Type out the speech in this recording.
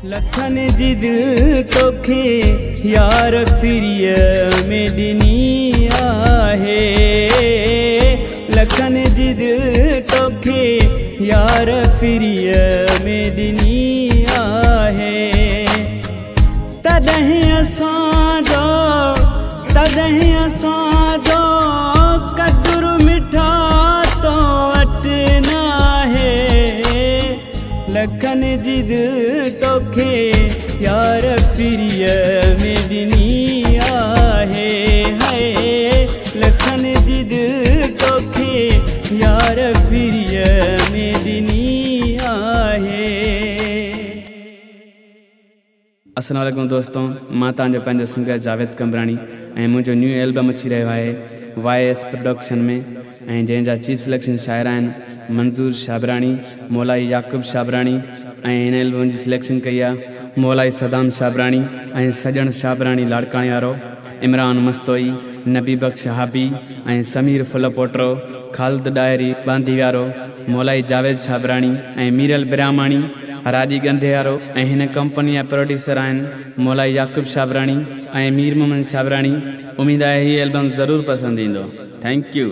लखन जी दिल तोखे यार फिरिय में ॾिनी आहे। लखन जी दिल तोखे यार फिरिय में ॾिनी आहे। तॾहिं असांजो कदुरु मिठा तो वटि नाहे। लखन जी दिल तोखे यार फिरिय में ॾिनी आहे। हाय लखन जी दिल तोखे यार फिरिय में ॾिनी आहे। अस्सलाम वालेकुम दोस्तों, मां तव्हांजो पंहिंजो सिंगर जावेद कमराणी ऐं मुंहिंजो न्यू एल्बम अची रहियो आहे YS प्रोडक्शन में ऐं जंहिंजा चीफ सिलेक्शन शाइर आहिनि मंज़ूर शाबराणी, मौलाई याक़ूब शाबराणी ऐं हिन एल्बम जी सिलेक्शन कई आहे मौलाई सदाम शाबराणी ऐं सजण शाबराणी लाड़काणे वारो, इमरान मस्तोई, नबी बख्श हाबी ऐं समीर फुल पोटरो, ख़ालिद डायरी बांधी वारो, मौलाई जावेद शाबराणी ऐं मीरल बिरामाणी, राजी गंधे वारो ऐं हिन कंपनी जा प्रोड्यूसर आहिनि मौलाई याक़ूब शाबराणी ऐं मीर मोहम्मद शाबराणी। उम्मीद आहे हीअ एल्बम ज़रूरु पसंदि ईंदो। Thank U.